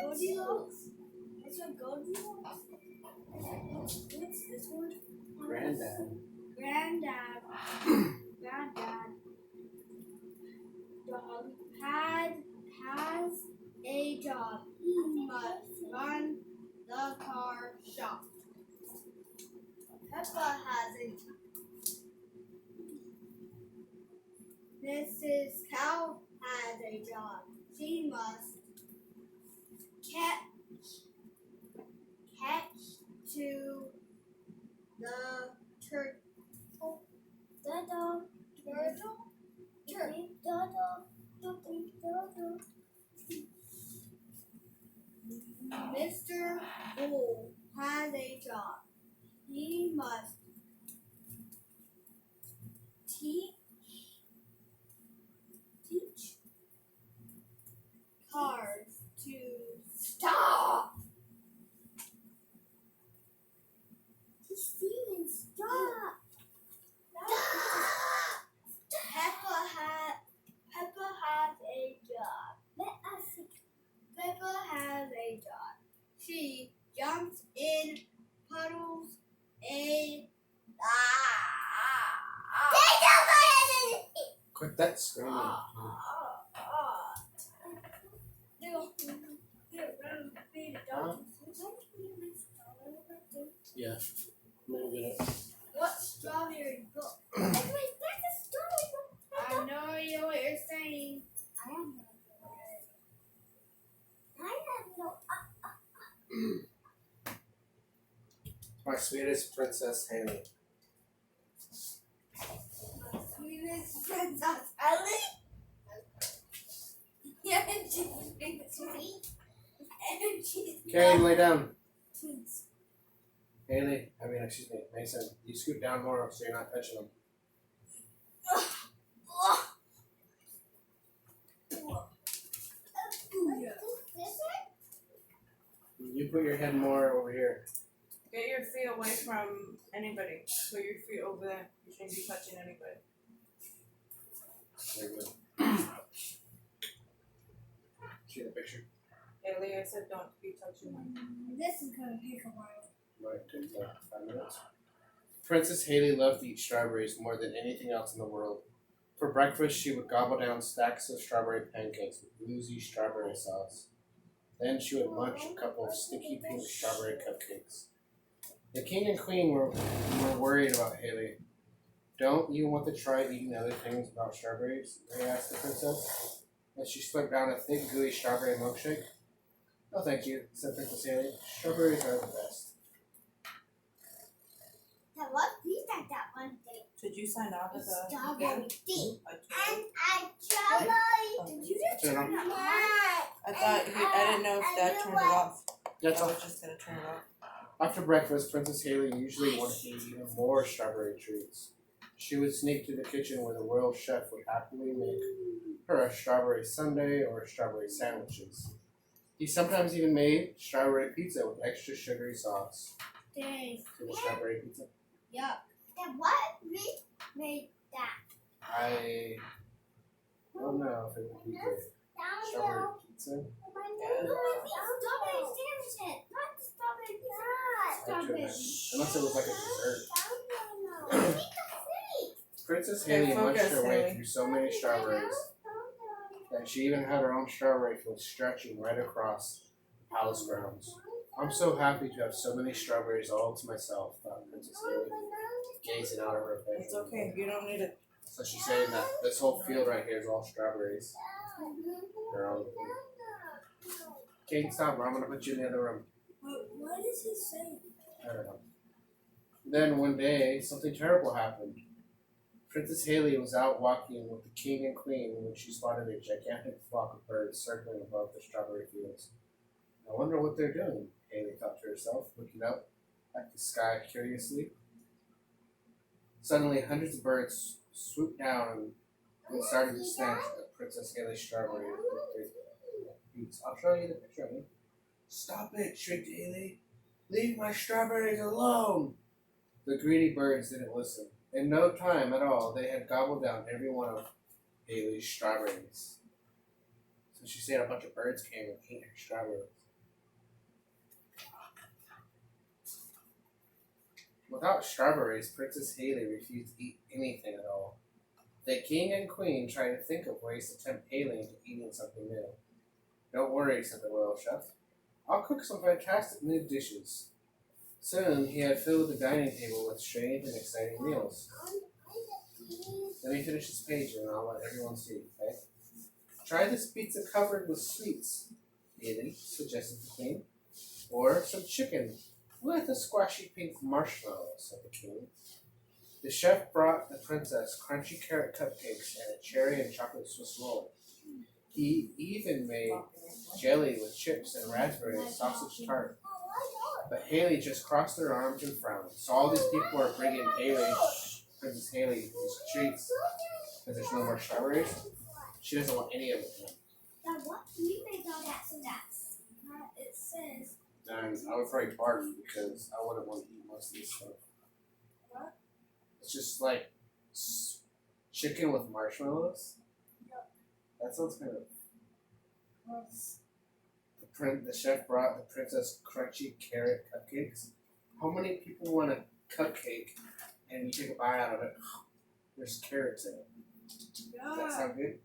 Goldilocks. What's a Goldilocks? What's this word? Granddad. Granddad. Dog has a job. He must run the car shop. Peppa has a job. Mrs. Cow has a job. She must catch to the turtle. Turtle. Mr. Bull has a job. He must teach cars to stop. Steven, stop. Peppa has a job. Peppa has a job. She jumps in puddles. Quit that screaming. Yeah. We'll get it. What strawberry book? I know what you're saying. I have no. My sweetest Princess Haley. Sweetest Princess Ellie? Yeah, and she's sweet. And she's Karen, lay down. sweet. Haley, excuse me, Mason, you scoot down more so you're not touching them. You put your head more over here. Get your feet away from anybody. Put your feet over there. You shouldn't be touching anybody. There you go. See the picture? Haley, I said don't be touching them. This is gonna take a while. Might take 5 minutes. Princess Haley loved to eat strawberries more than anything else in the world. For breakfast, she would gobble down stacks of strawberry pancakes with bluesy strawberry sauce. Then she would munch a couple of sticky pink strawberry cupcakes. The king and queen were worried about Haley. Don't you want to try eating other things without strawberries? They asked the princess, as she slipped down a thick, gooey strawberry milkshake. No, thank you, said Princess Haley. Strawberries are the best. Now what we like that one day? Did you sign off as a Strawberry tea. I Did you just Turn turn it it off? thought I didn't know if Dad turned it off. That's I all. was just gonna turn it off. After breakfast, Princess Haley usually wanted to eat even more strawberry treats. She would sneak to the kitchen where the royal chef would happily make her a strawberry sundae or strawberry sandwiches. He sometimes even made strawberry pizza with extra sugary sauce. Dang. To the strawberry pizza. Yup. Then what made that? I don't know if it would be good. Strawberry pizza? Strawberry sandwiches, not strawberry pizza. Unless it was like a dessert. Princess Okay, Haley munched focus, her way Haley. through so many strawberries that she even had her own strawberry field stretching right across the palace grounds. I'm so happy to have so many strawberries all to myself, thought Princess Haley, gazing out of her bedroom. It's okay. You don't need it. So she's saying that this whole field right here is all strawberries. They're all King, stop, or I'm gonna put you in the other room. What is he saying? I don't know. Then one day, something terrible happened. Princess Haley was out walking with the king and queen when she spotted a gigantic flock of birds circling above the strawberry fields. I wonder what they're doing, Haley thought to herself, looking up at the sky curiously. Suddenly, hundreds of birds swooped down and started to snatch at Princess Haley's strawberry with their beaks. I'll show you the picture of me. Stop it, shrieked Haley. Leave my strawberries alone! The greedy birds didn't listen. In no time at all, they had gobbled down every one of Haley's strawberries. So And she said a bunch of birds came and ate her strawberries. Without strawberries, Princess Haley refused to eat anything at all. The king and queen tried to think of ways to tempt Haley into eating something new. Don't worry, said the royal chef. I'll cook some fantastic new dishes. Soon he had filled the dining table with strange and exciting meals. Let me finish this page and I'll let everyone see, okay? Try this pizza covered with sweets, Haley suggested the queen. Or some chicken with a squashy pink marshmallow, said the king. The chef brought the princess crunchy carrot cupcakes and a cherry and chocolate Swiss roll. He even made jelly with chips and raspberry and sausage tart. But Haley just crossed her arms and frowned. So all these people are bringing Princess Haley, these treats because there's no more strawberries. She doesn't want any of it. Dad, what do you make all that snacks? It says. And I would probably bark because I wouldn't want to eat most of this stuff. What? It's just like chicken with marshmallows. Yep. That sounds kind of. Gross. The chef brought the princess crunchy carrot cupcakes. How many people want a cupcake and you take a bite out of it? There's carrots in it. Does that sound good?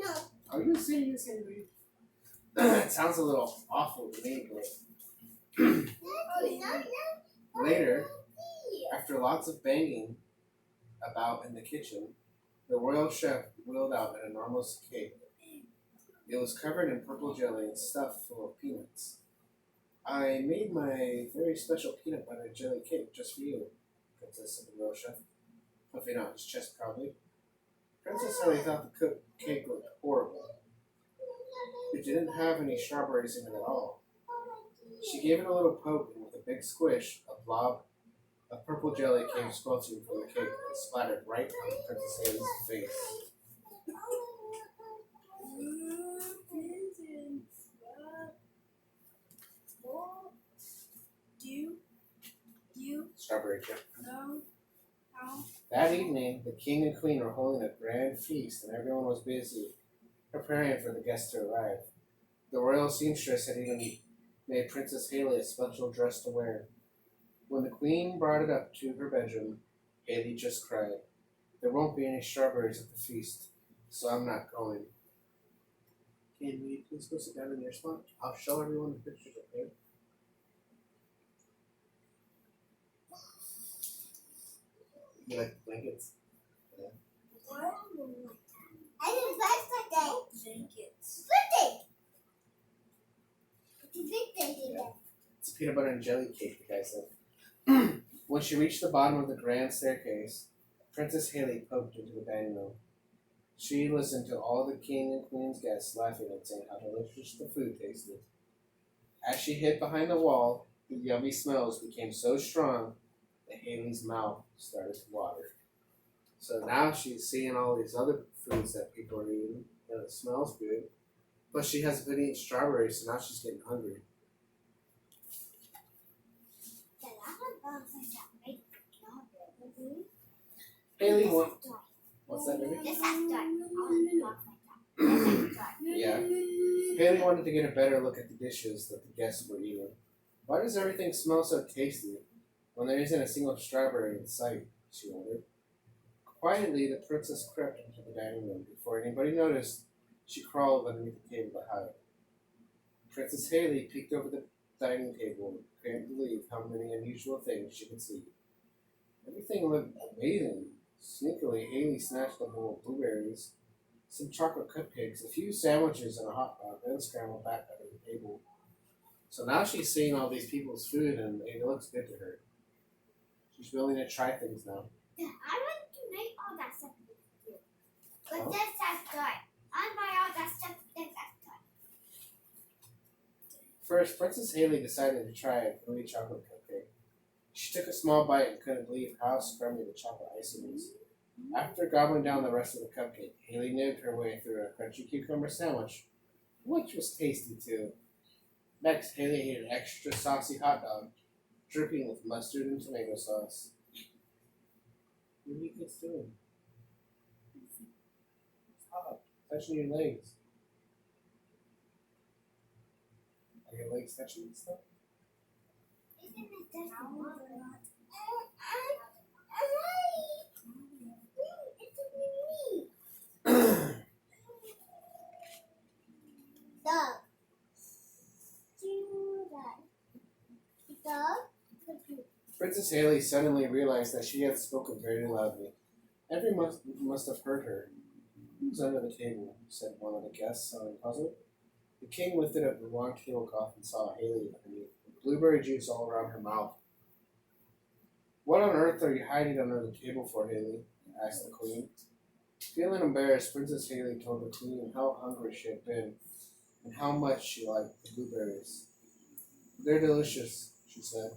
No. Are you serious, Henry? It sounds a little awful to me, but later, after lots of banging about in the kitchen, the royal chef wheeled out an enormous cake. It was covered in purple jelly and stuffed full of peanuts. I made my very special peanut butter jelly cake just for you, Princess said the royal chef, puffing out his chest proudly. Princess Haley thought the cake looked horrible. It didn't have any strawberries in it at all. She gave it a little poke, and with a big squish, a blob of purple jelly came squelching from the cake and splattered right on Princess Haley's face. Strawberry chip. No. How? That evening, the king and queen were holding a grand feast, and everyone was busy preparing for the guests to arrive. The royal seamstress had even made Princess Haley a special dress to wear. When the queen brought it up to her bedroom, Haley just cried. There won't be any strawberries at the feast, so I'm not going. Can we please go sit down in your spot? I'll show everyone the pictures, okay? You like the blankets? What? I didn't like that. Blankets. Birthday. It's a birthday. Yeah. It's a peanut butter and jelly cake, the guy said. When she reached the bottom of the grand staircase, Princess Haley poked into the dining room. She listened to all the king and queen's guests laughing and saying how delicious the food tasted. As she hid behind the wall, the yummy smells became so strong that Haley's mouth started to water. So now she's seeing all these other foods that people are eating, and it smells good. But she hasn't been eating strawberries, so now she's getting hungry. Haley, what's that, baby? Yeah. Haley wanted to get a better look at the dishes that the guests were eating. Why does everything smell so tasty when there isn't a single strawberry in sight? She wondered. Quietly, the princess crept into the dining room. Before anybody noticed, she crawled underneath the table to hide. Princess Haley peeked over the dining table and couldn't believe how many unusual things she could see. Everything looked amazing. Sneakily, Haley snatched a bowl of blueberries, some chocolate cupcakes, a few sandwiches, and a hot dog, then scrambled back under the table. So now she's seeing all these people's food, and it looks good to her. She's willing to try things now. I want to make all that stuff with you. But that's good. I buy all that stuff with that's good. First, Princess Haley decided to try a gooey chocolate cupcake. She took a small bite and couldn't believe how scrummy the chocolate icing was. After gobbling down the rest of the cupcake, Haley nibbed her way through a crunchy cucumber sandwich, which was tasty too. Next, Haley ate an extra saucy hot dog, dripping with mustard and tomato sauce. What are you kids doing? Stop touching your legs. your legs touching and stuff? Isn't it just Dog. Princess Haley suddenly realized that she had spoken very loudly. Everyone must have heard her. Who's under the table? Said one of the guests, sounding puzzled. The king lifted up the long tablecloth and saw Haley underneath, with blueberry juice all around her mouth. What on earth are you hiding under the table for, Haley? Asked the queen. Feeling embarrassed, Princess Haley told the queen how hungry she had been and how much she liked the blueberries. They're delicious, she said.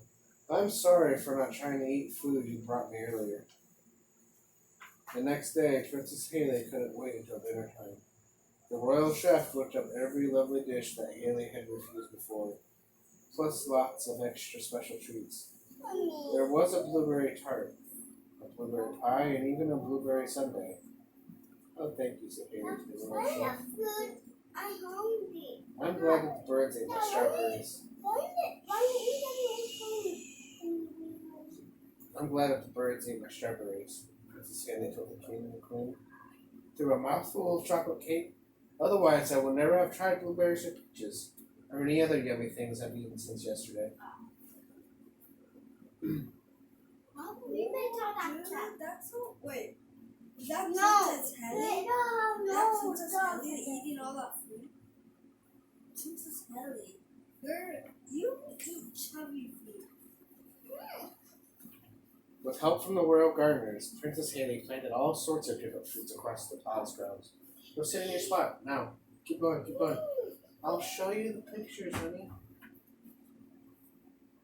I'm sorry for not trying to eat food you brought me earlier. The next day, Princess Haley couldn't wait until dinner time. The royal chef looked up every lovely dish that Haley had refused before, plus lots of extra special treats. There was a blueberry tart, a blueberry pie, and even a blueberry sundae. Oh, thank you, said Haley to the royal chef. I'm hungry. I'm glad that the birds ate my strawberries. I'm glad that the birds ate my strawberries, Princess Haley told the king and the queen. Through a mouthful of chocolate cake. Otherwise, I would never have tried blueberries or peaches, or any other yummy things I've eaten since yesterday. Mom, we made all that stuff. That's so. Wait. Is that No. Princess Haley? No, That Princess no. Haley eating all that food? Princess Haley, you eat chubby food. With help from the royal gardeners, Princess Haley planted all sorts of different fruits across the palace grounds. Go sit in your spot. Now. Keep going, keep going. I'll show you the pictures, honey.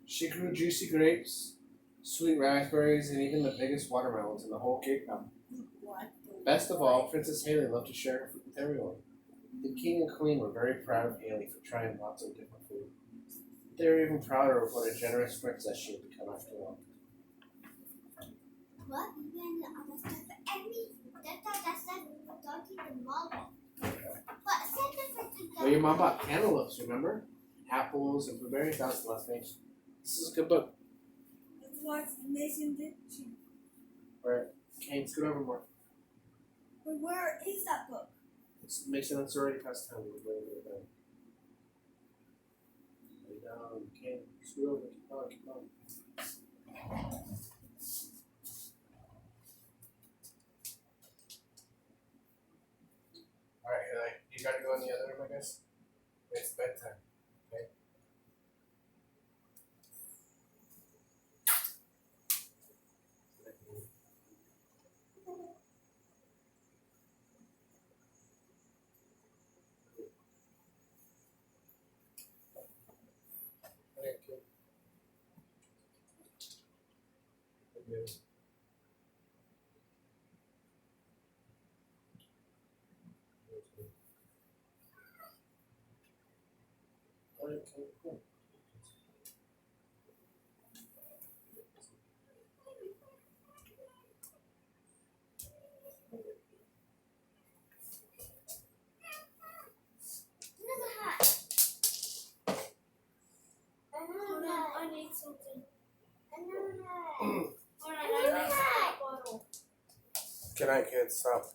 She grew juicy grapes, sweet raspberries, and even the biggest watermelons in the whole kingdom. What? Best of all, Princess Haley loved to share her food with everyone. The king and queen were very proud of Haley for trying lots of different food. They were even prouder of what a generous princess she had become after all. What? Even the other stuff. That's stuff. Don't eat the marble. What? Send the Well, your mom bought cantaloupes, remember? Apples and blueberries. That was the last page. This is a good book. That's what Mason did. Alright, Kane, scoot over more. But where is that book? Mason, it's already past time. We're going to go down. Lay down. Kane, scoot over. Keep on, keep on. Alright, Haley, you gotta go in the other room, I guess? It's bedtime, okay? Alright, good. Good. Alright, cool. I need something. Hold on, I need a bottle. Good night, kids. Stop.